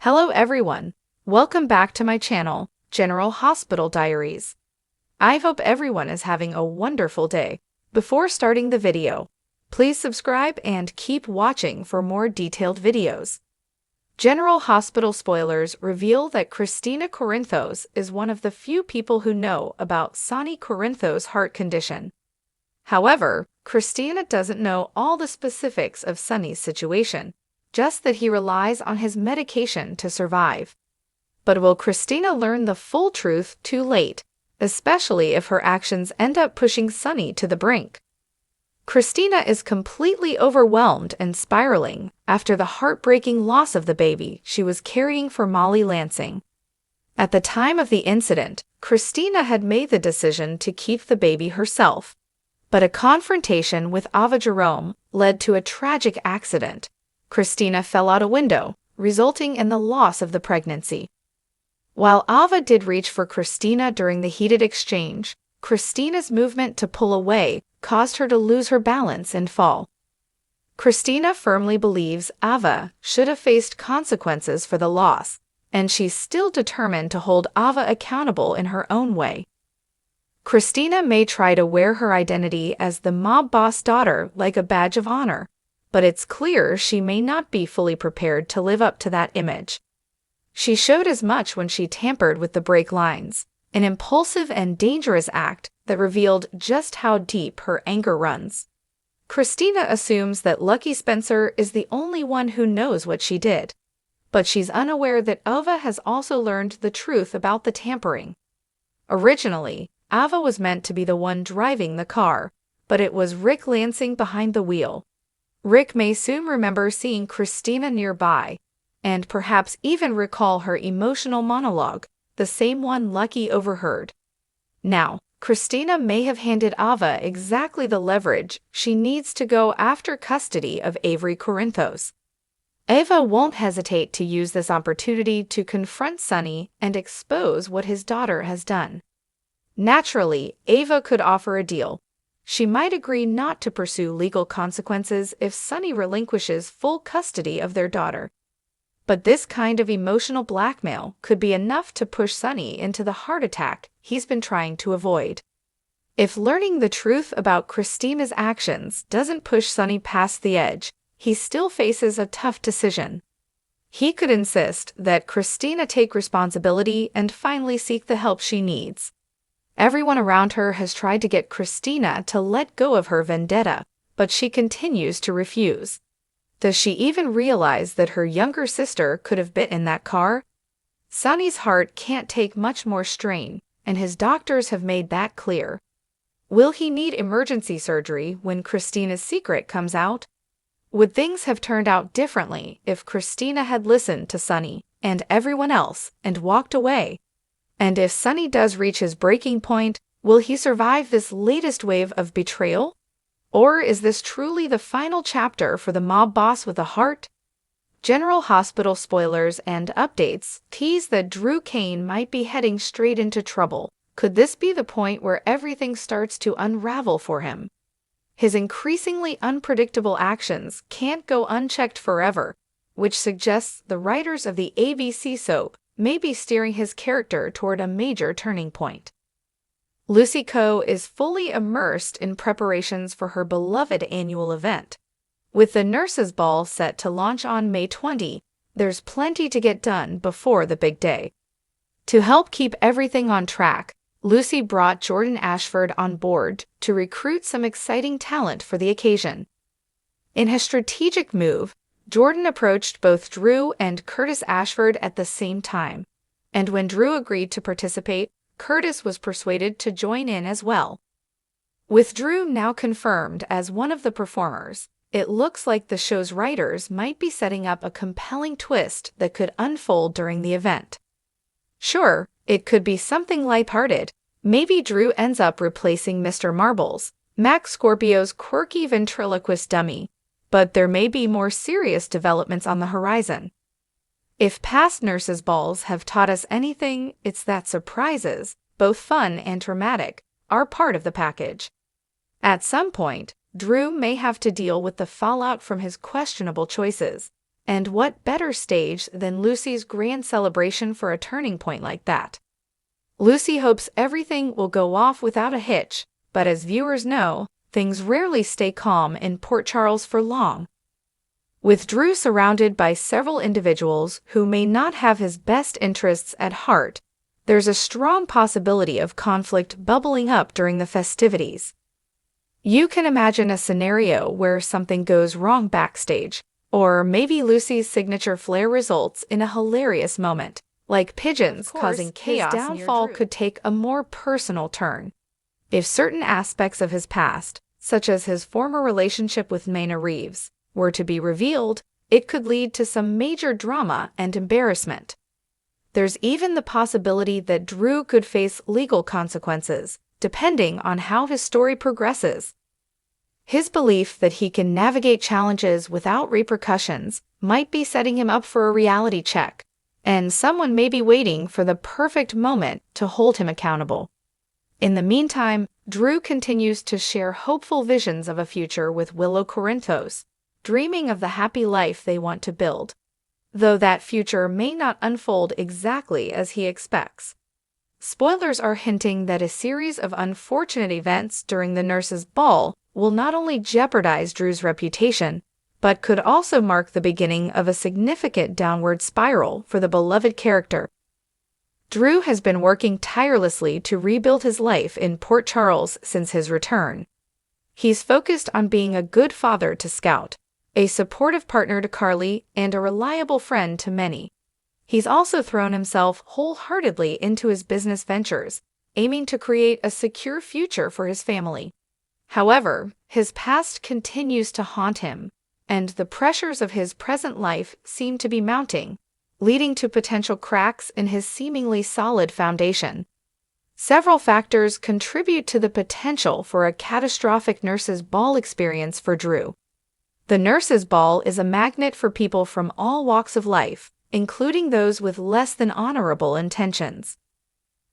Hello everyone, welcome back to my channel, General Hospital Diaries. I hope everyone is having a wonderful day. Before starting the video, please subscribe and keep watching for more detailed videos. General Hospital spoilers reveal that Kristina Corinthos is one of the few people who know about Sonny Corinthos' heart condition. However, Kristina doesn't know all the specifics of Sonny's situation, just that he relies on his medication to survive. But will Kristina learn the full truth too late, especially if her actions end up pushing Sonny to the brink? Kristina is completely overwhelmed and spiraling after the heartbreaking loss of the baby she was carrying for Molly Lansing. At the time of the incident, Kristina had made the decision to keep the baby herself, but a confrontation with Ava Jerome led to a tragic accident. Kristina fell out a window, resulting in the loss of the pregnancy. While Ava did reach for Kristina during the heated exchange, Kristina's movement to pull away caused her to lose her balance and fall. Kristina firmly believes Ava should have faced consequences for the loss, and she's still determined to hold Ava accountable in her own way. Kristina may try to wear her identity as the mob boss daughter like a badge of honor, but it's clear she may not be fully prepared to live up to that image. She showed as much when she tampered with the brake lines, an impulsive and dangerous act that revealed just how deep her anger runs. Kristina assumes that Lucky Spencer is the only one who knows what she did, but she's unaware that Ava has also learned the truth about the tampering. Originally, Ava was meant to be the one driving the car, but it was Rick Lansing behind the wheel. Rick may soon remember seeing Kristina nearby, and perhaps even recall her emotional monologue, the same one Lucky overheard. Now, Kristina may have handed Ava exactly the leverage she needs to go after custody of Avery Corinthos. Ava won't hesitate to use this opportunity to confront Sonny and expose what his daughter has done. Naturally, Ava could offer a deal. She might agree not to pursue legal consequences if Sonny relinquishes full custody of their daughter. But this kind of emotional blackmail could be enough to push Sonny into the heart attack he's been trying to avoid. If learning the truth about Kristina's actions doesn't push Sonny past the edge, he still faces a tough decision. He could insist that Kristina take responsibility and finally seek the help she needs. Everyone around her has tried to get Kristina to let go of her vendetta, but she continues to refuse. Does she even realize that her younger sister could have been in that car? Sonny's heart can't take much more strain, and his doctors have made that clear. Will he need emergency surgery when Kristina's secret comes out? Would things have turned out differently if Kristina had listened to Sonny and everyone else and walked away? And if Sonny does reach his breaking point, will he survive this latest wave of betrayal? Or is this truly the final chapter for the mob boss with a heart? General Hospital spoilers and updates tease that Drew Kane might be heading straight into trouble. Could this be the point where everything starts to unravel for him? His increasingly unpredictable actions can't go unchecked forever, which suggests the writers of the ABC soap may be steering his character toward a major turning point. Lucy Coe is fully immersed in preparations for her beloved annual event. With the Nurses' Ball set to launch on May 20, there's plenty to get done before the big day. To help keep everything on track, Lucy brought Jordan Ashford on board to recruit some exciting talent for the occasion. In his strategic move, Jordan approached both Drew and Curtis Ashford at the same time, and when Drew agreed to participate, Curtis was persuaded to join in as well. With Drew now confirmed as one of the performers, it looks like the show's writers might be setting up a compelling twist that could unfold during the event. Sure, it could be something lighthearted. Maybe Drew ends up replacing Mr. Marbles, Max Scorpio's quirky ventriloquist dummy, but there may be more serious developments on the horizon. If past Nurses' Balls have taught us anything, it's that surprises, both fun and dramatic, are part of the package. At some point, Drew may have to deal with the fallout from his questionable choices, And what better stage than Lucy's grand celebration for a turning point like that? Lucy hopes everything will go off without a hitch, but as viewers know, things rarely stay calm in Port Charles for long. With Drew surrounded by several individuals who may not have his best interests at heart, there's a strong possibility of conflict bubbling up during the festivities. You can imagine a scenario where something goes wrong backstage, or maybe Lucy's signature flair results in a hilarious moment, like pigeons causing chaos. His downfall could take a more personal turn. If certain aspects of his past, such as his former relationship with Mayna Reeves, were to be revealed, it could lead to some major drama and embarrassment. There's even the possibility that Drew could face legal consequences, depending on how his story progresses. His belief that he can navigate challenges without repercussions might be setting him up for a reality check, and someone may be waiting for the perfect moment to hold him accountable. In the meantime, Drew continues to share hopeful visions of a future with Willow Corinthos, dreaming of the happy life they want to build, though that future may not unfold exactly as he expects. Spoilers are hinting that a series of unfortunate events during the nurses' ball will not only jeopardize Drew's reputation, but could also mark the beginning of a significant downward spiral for the beloved character. Drew has been working tirelessly to rebuild his life in Port Charles since his return. He's focused on being a good father to Scout, a supportive partner to Carly, and a reliable friend to many. He's also thrown himself wholeheartedly into his business ventures, aiming to create a secure future for his family. However, his past continues to haunt him, and the pressures of his present life seem to be mounting, leading to potential cracks in his seemingly solid foundation. Several factors contribute to the potential for a catastrophic nurses' ball experience for Drew. The nurses' ball is a magnet for people from all walks of life, including those with less than honorable intentions.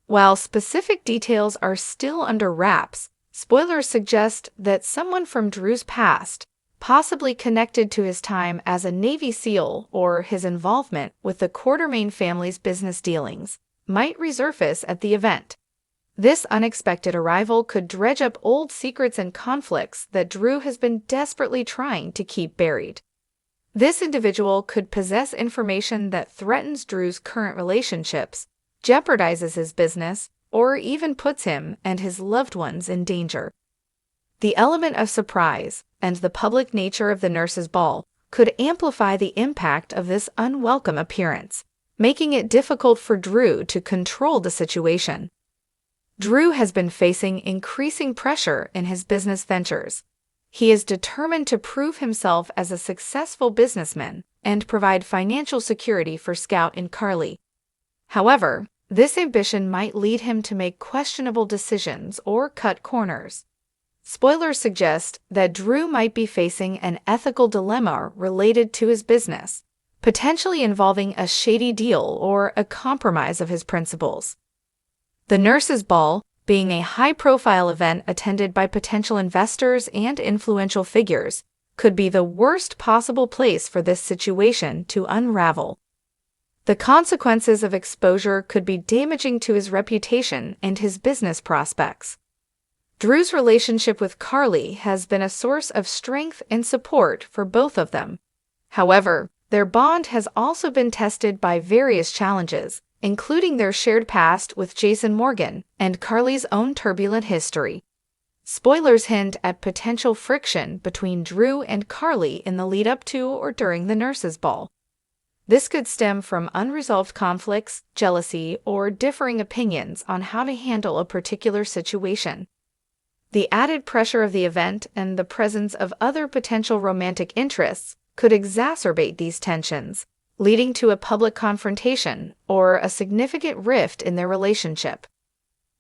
While specific details are still under wraps, spoilers suggest that someone from Drew's past, possibly connected to his time as a Navy SEAL or his involvement with the Quartermain family's business dealings, might resurface at the event. This unexpected arrival could dredge up old secrets and conflicts that Drew has been desperately trying to keep buried. This individual could possess information that threatens Drew's current relationships, jeopardizes his business, or even puts him and his loved ones in danger. The element of surprise and the public nature of the nurses' ball could amplify the impact of this unwelcome appearance, making it difficult for Drew to control the situation. Drew has been facing increasing pressure in his business ventures. He is determined to prove himself as a successful businessman and provide financial security for Scout and Carly. However, this ambition might lead him to make questionable decisions or cut corners. Spoilers suggest that Drew might be facing an ethical dilemma related to his business, potentially involving a shady deal or a compromise of his principles. The nurses' ball, being a high-profile event attended by potential investors and influential figures, could be the worst possible place for this situation to unravel. The consequences of exposure could be damaging to his reputation and his business prospects. Drew's relationship with Carly has been a source of strength and support for both of them. However, their bond has also been tested by various challenges, including their shared past with Jason Morgan and Carly's own turbulent history. Spoilers hint at potential friction between Drew and Carly in the lead-up to or during the nurses' ball. This could stem from unresolved conflicts, jealousy, or differing opinions on how to handle a particular situation. The added pressure of the event and the presence of other potential romantic interests could exacerbate these tensions, leading to a public confrontation or a significant rift in their relationship.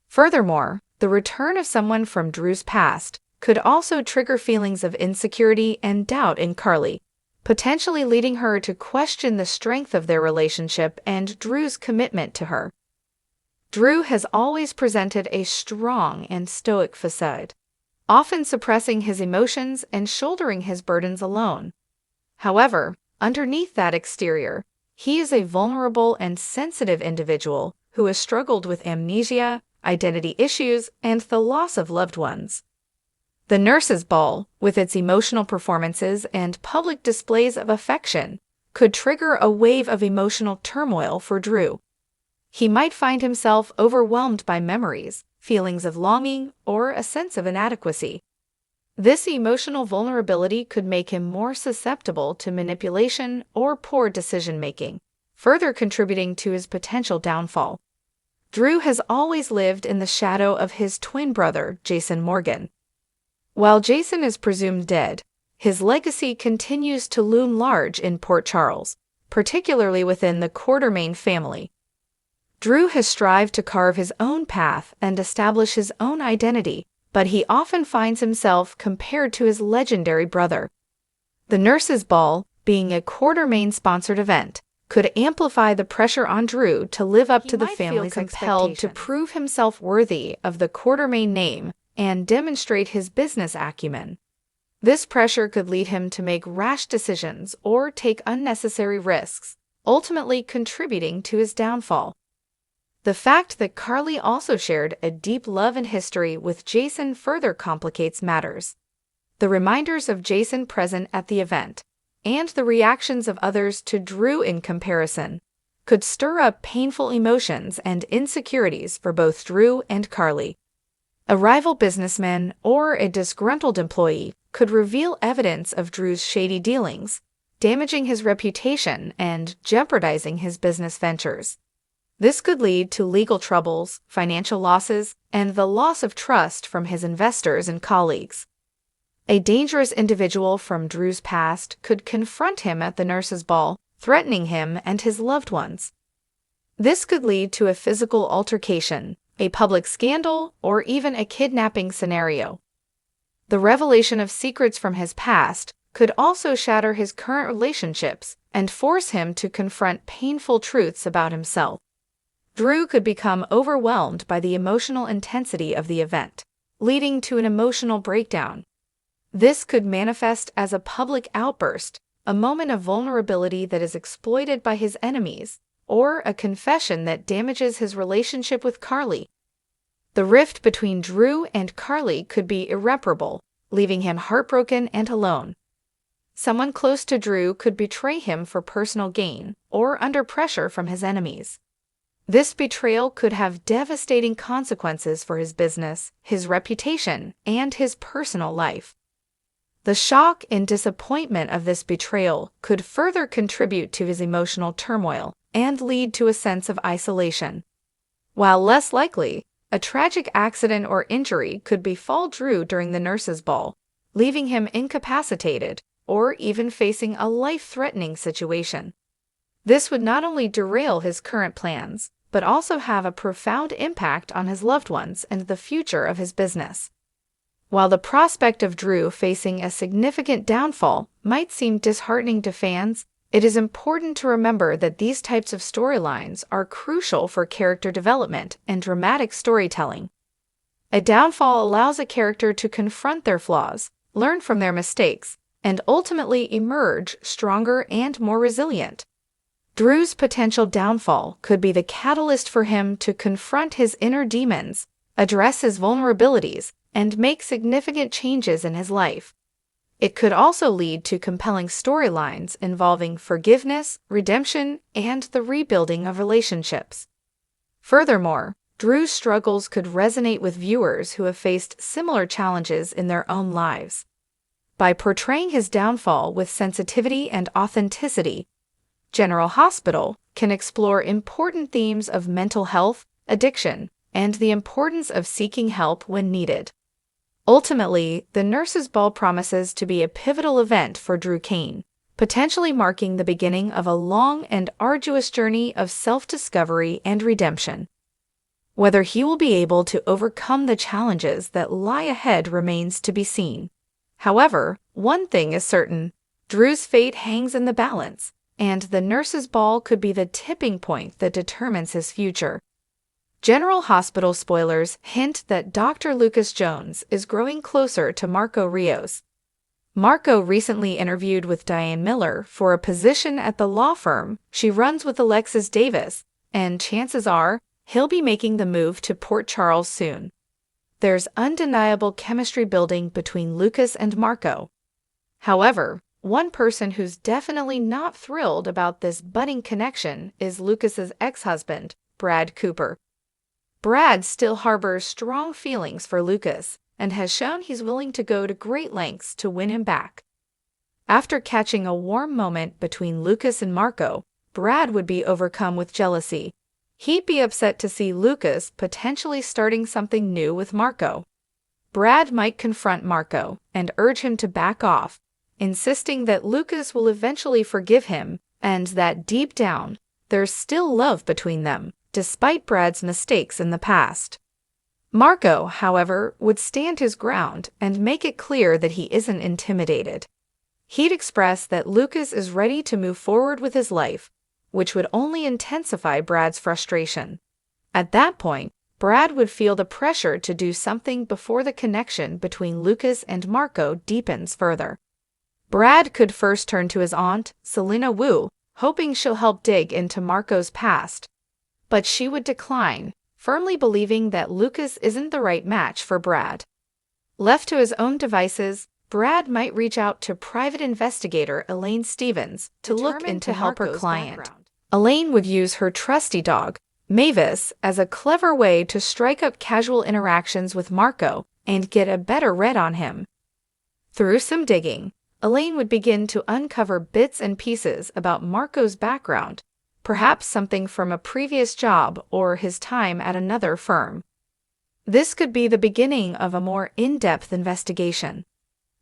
Furthermore, the return of someone from Drew's past could also trigger feelings of insecurity and doubt in Carly, potentially leading her to question the strength of their relationship and Drew's commitment to her. Drew has always presented a strong and stoic facade, often suppressing his emotions and shouldering his burdens alone. However, Underneath that exterior, he is a vulnerable and sensitive individual who has struggled with amnesia, identity issues, and the loss of loved ones. The Nurse's Ball, with its emotional performances and public displays of affection, could trigger a wave of emotional turmoil for Drew. He might find himself overwhelmed by memories, feelings of longing, or a sense of inadequacy. This emotional vulnerability could make him more susceptible to manipulation or poor decision-making, further contributing to his potential downfall. Drew has always lived in the shadow of his twin brother, Jason Morgan. While Jason is presumed dead, his legacy continues to loom large in Port Charles, particularly within the Quartermain family. Drew has strived to carve his own path and establish his own identity, but he often finds himself compared to his legendary brother. The Nurse's Ball, being a Quartermain-sponsored event, could amplify the pressure on Drew to live up to the family's expectations. Compelled to prove himself worthy of the Quartermain name and demonstrate his business acumen. This pressure could lead him to make rash decisions or take unnecessary risks, ultimately contributing to his downfall. The fact that Carly also shared a deep love and history with Jason further complicates matters. The reminders of Jason present at the event, and the reactions of others to Drew in comparison, could stir up painful emotions and insecurities for both Drew and Carly. A rival businessman or a disgruntled employee could reveal evidence of Drew's shady dealings, damaging his reputation and jeopardizing his business ventures. This could lead to legal troubles, financial losses, and the loss of trust from his investors and colleagues. A dangerous individual from Drew's past could confront him at the Nurse's Ball, threatening him and his loved ones. This could lead to a physical altercation, a public scandal, or even a kidnapping scenario. The revelation of secrets from his past could also shatter his current relationships and force him to confront painful truths about himself. Drew could become overwhelmed by the emotional intensity of the event, leading to an emotional breakdown. This could manifest as a public outburst, a moment of vulnerability that is exploited by his enemies, or a confession that damages his relationship with Carly. The rift between Drew and Carly could be irreparable, leaving him heartbroken and alone. Someone close to Drew could betray him for personal gain or under pressure from his enemies. This betrayal could have devastating consequences for his business, his reputation, and his personal life. The shock and disappointment of this betrayal could further contribute to his emotional turmoil and lead to a sense of isolation. While less likely, a tragic accident or injury could befall Drew during the Nurse's Ball, leaving him incapacitated or even facing a life-threatening situation. This would not only derail his current plans, but also have a profound impact on his loved ones and the future of his business. While the prospect of Drew facing a significant downfall might seem disheartening to fans, it is important to remember that these types of storylines are crucial for character development and dramatic storytelling. A downfall allows a character to confront their flaws, learn from their mistakes, and ultimately emerge stronger and more resilient. Drew's potential downfall could be the catalyst for him to confront his inner demons, address his vulnerabilities, and make significant changes in his life. It could also lead to compelling storylines involving forgiveness, redemption, and the rebuilding of relationships. Furthermore, Drew's struggles could resonate with viewers who have faced similar challenges in their own lives. By portraying his downfall with sensitivity and authenticity, General Hospital can explore important themes of mental health, addiction, and the importance of seeking help when needed. Ultimately, the Nurse's Ball promises to be a pivotal event for Drew Cain, potentially marking the beginning of a long and arduous journey of self-discovery and redemption. Whether he will be able to overcome the challenges that lie ahead remains to be seen. However, one thing is certain: Drew's fate hangs in the balance, and the Nurse's Ball could be the tipping point that determines his future. General Hospital spoilers hint that Dr. Lucas Jones is growing closer to Marco Rios. Marco recently interviewed with Diane Miller for a position at the law firm she runs with Alexis Davis, and chances are he'll be making the move to Port Charles soon. There's undeniable chemistry building between Lucas and Marco. However, one person who's definitely not thrilled about this budding connection is Lucas's ex-husband, Brad Cooper. Brad still harbors strong feelings for Lucas and has shown he's willing to go to great lengths to win him back. After catching a warm moment between Lucas and Marco, Brad would be overcome with jealousy. He'd be upset to see Lucas potentially starting something new with Marco. Brad might confront Marco and urge him to back off, insisting that Lucas will eventually forgive him and that deep down, there's still love between them, despite Brad's mistakes in the past. Marco, however, would stand his ground and make it clear that he isn't intimidated. He'd express that Lucas is ready to move forward with his life, which would only intensify Brad's frustration. At that point, Brad would feel the pressure to do something before the connection between Lucas and Marco deepens further. Brad could first turn to his aunt, Selena Wu, hoping she'll help dig into Marco's past. But she would decline, firmly believing that Lucas isn't the right match for Brad. Left to his own devices, Brad might reach out to private investigator Elaine Stevens to look into help her client. Elaine would use her trusty dog, Mavis, as a clever way to strike up casual interactions with Marco and get a better read on him. Through some digging, Elaine would begin to uncover bits and pieces about Marco's background, perhaps something from a previous job or his time at another firm. This could be the beginning of a more in-depth investigation.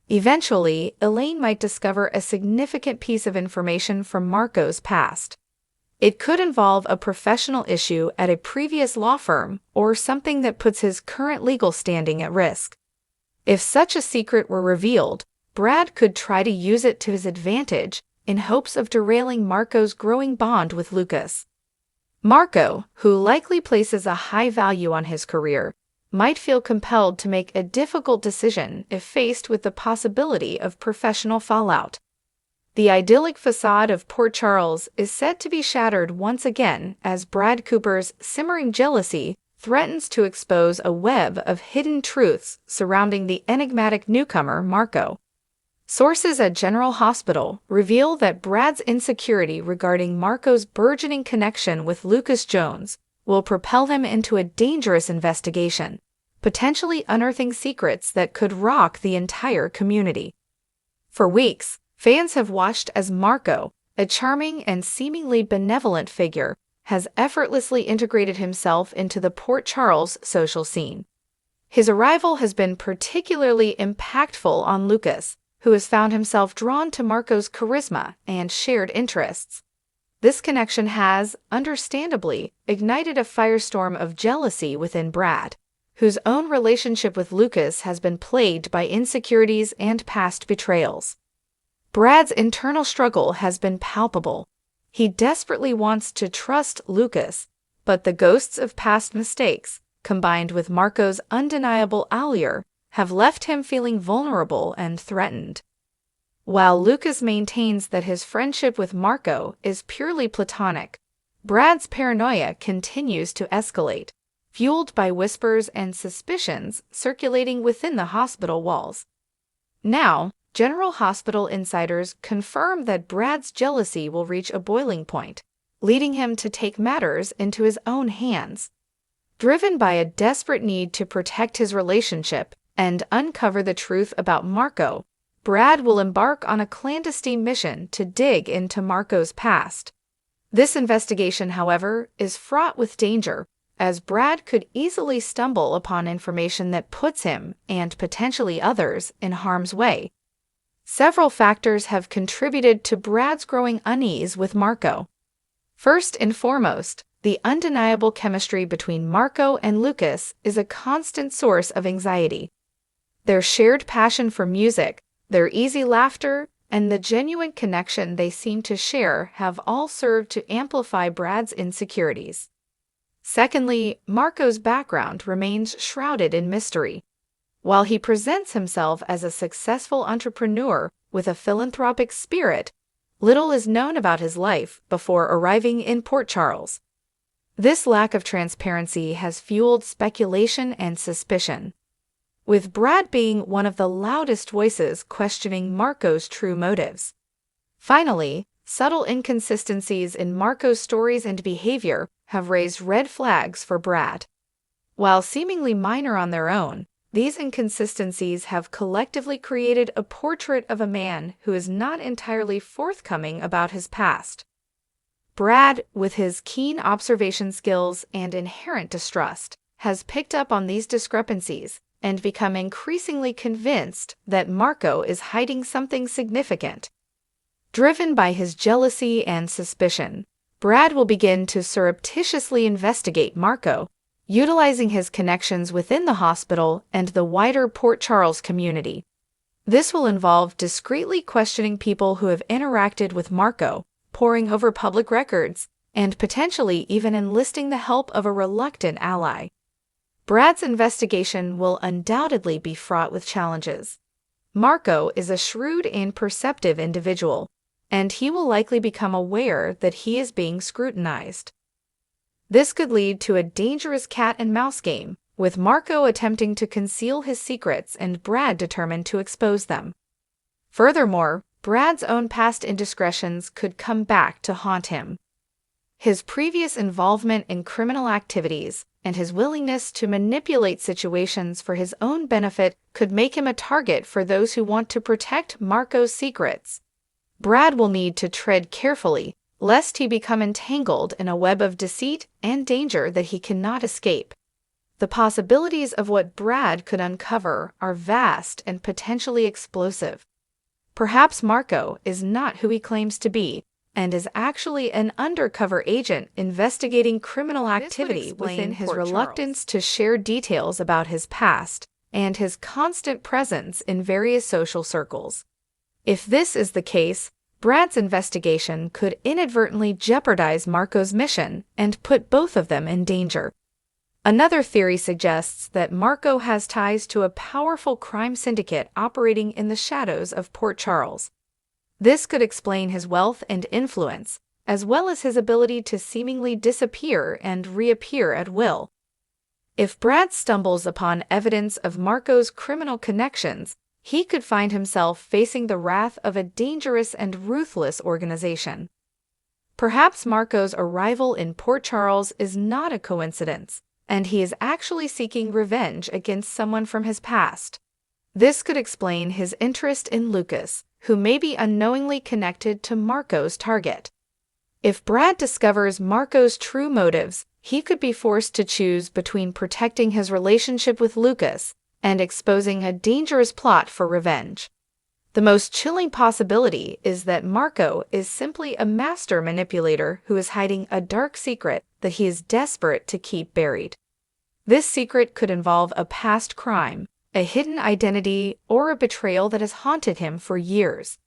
Eventually, Elaine might discover a significant piece of information from Marco's past. It could involve a professional issue at a previous law firm or something that puts his current legal standing at risk. If such a secret were revealed, Brad could try to use it to his advantage in hopes of derailing Marco's growing bond with Lucas. Marco, who likely places a high value on his career, might feel compelled to make a difficult decision if faced with the possibility of professional fallout. The idyllic facade of Port Charles is set to be shattered once again as Brad Cooper's simmering jealousy threatens to expose a web of hidden truths surrounding the enigmatic newcomer Marco. Sources at General Hospital reveal that Brad's insecurity regarding Marco's burgeoning connection with Lucas Jones will propel them into a dangerous investigation, potentially unearthing secrets that could rock the entire community. For weeks, fans have watched as Marco, a charming and seemingly benevolent figure, has effortlessly integrated himself into the Port Charles social scene. His arrival has been particularly impactful on Lucas, who has found himself drawn to Marco's charisma and shared interests. This connection has, understandably, ignited a firestorm of jealousy within Brad, whose own relationship with Lucas has been plagued by insecurities and past betrayals. Brad's internal struggle has been palpable. He desperately wants to trust Lucas, but the ghosts of past mistakes, combined with Marco's undeniable allure, have left him feeling vulnerable and threatened. While Lucas maintains that his friendship with Marco is purely platonic, Brad's paranoia continues to escalate, fueled by whispers and suspicions circulating within the hospital walls. Now, General Hospital insiders confirm that Brad's jealousy will reach a boiling point, leading him to take matters into his own hands. Driven by a desperate need to protect his relationship and uncover the truth about Marco, Brad will embark on a clandestine mission to dig into Marco's past. This investigation, however, is fraught with danger, as Brad could easily stumble upon information that puts him, and potentially others, in harm's way. Several factors have contributed to Brad's growing unease with Marco. First and foremost, the undeniable chemistry between Marco and Lucas is a constant source of anxiety. Their shared passion for music, their easy laughter, and the genuine connection they seem to share have all served to amplify Brad's insecurities. Secondly, Marco's background remains shrouded in mystery. While he presents himself as a successful entrepreneur with a philanthropic spirit, little is known about his life before arriving in Port Charles. This lack of transparency has fueled speculation and suspicion, with Brad being one of the loudest voices questioning Marco's true motives. Finally, subtle inconsistencies in Marco's stories and behavior have raised red flags for Brad. While seemingly minor on their own, these inconsistencies have collectively created a portrait of a man who is not entirely forthcoming about his past. Brad, with his keen observation skills and inherent distrust, has picked up on these discrepancies and become increasingly convinced that Marco is hiding something significant. Driven by his jealousy and suspicion, Brad will begin to surreptitiously investigate Marco, utilizing his connections within the hospital and the wider Port Charles community. This will involve discreetly questioning people who have interacted with Marco, poring over public records, and potentially even enlisting the help of a reluctant ally. Brad's investigation will undoubtedly be fraught with challenges. Marco is a shrewd and perceptive individual, and he will likely become aware that he is being scrutinized. This could lead to a dangerous cat-and-mouse game, with Marco attempting to conceal his secrets and Brad determined to expose them. Furthermore, Brad's own past indiscretions could come back to haunt him. His previous involvement in criminal activities and his willingness to manipulate situations for his own benefit could make him a target for those who want to protect Marco's secrets. Brad will need to tread carefully, lest he become entangled in a web of deceit and danger that he cannot escape. The possibilities of what Brad could uncover are vast and potentially explosive. Perhaps Marco is not who he claims to be, and is actually an undercover agent investigating criminal activity within his reluctance to share details about his past and his constant presence in various social circles. If this is the case, Brad's investigation could inadvertently jeopardize Marco's mission and put both of them in danger. Another theory suggests that Marco has ties to a powerful crime syndicate operating in the shadows of Port Charles. This could explain his wealth and influence, as well as his ability to seemingly disappear and reappear at will. If Brad stumbles upon evidence of Marco's criminal connections, he could find himself facing the wrath of a dangerous and ruthless organization. Perhaps Marco's arrival in Port Charles is not a coincidence, and he is actually seeking revenge against someone from his past. This could explain his interest in Lucas, who may be unknowingly connected to Marco's target. If Brad discovers Marco's true motives, he could be forced to choose between protecting his relationship with Lucas and exposing a dangerous plot for revenge. The most chilling possibility is that Marco is simply a master manipulator who is hiding a dark secret that he is desperate to keep buried. This secret could involve a past crime, a hidden identity, or a betrayal that has haunted him for years.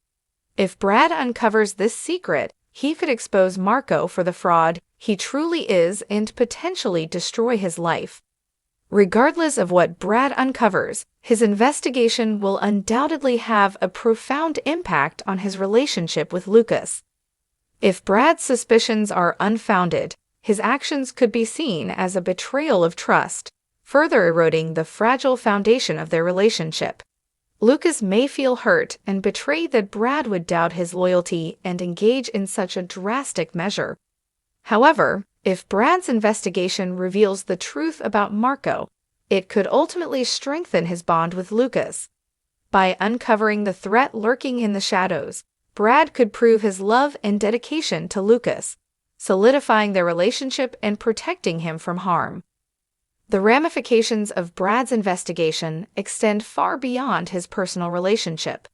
If Brad uncovers this secret, he could expose Marco for the fraud he truly is and potentially destroy his life. Regardless of what Brad uncovers, his investigation will undoubtedly have a profound impact on his relationship with Lucas. If Brad's suspicions are unfounded, his actions could be seen as a betrayal of trust, further eroding the fragile foundation of their relationship. Lucas may feel hurt and betrayed that Brad would doubt his loyalty and engage in such a drastic measure. However, if Brad's investigation reveals the truth about Marco, it could ultimately strengthen his bond with Lucas. By uncovering the threat lurking in the shadows, Brad could prove his love and dedication to Lucas, solidifying their relationship and protecting him from harm. The ramifications of Brad's investigation extend far beyond his personal relationship.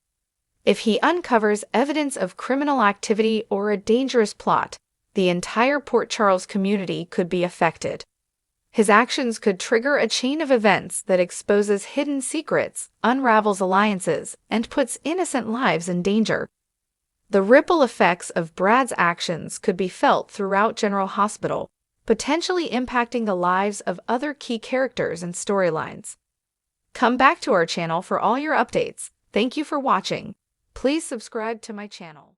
If he uncovers evidence of criminal activity or a dangerous plot, the entire Port Charles community could be affected. His actions could trigger a chain of events that exposes hidden secrets, unravels alliances, and puts innocent lives in danger. The ripple effects of Brad's actions could be felt throughout General Hospital, potentially impacting the lives of other key characters and storylines. Come back to our channel for all your updates. Thank you for watching. Please subscribe to my channel.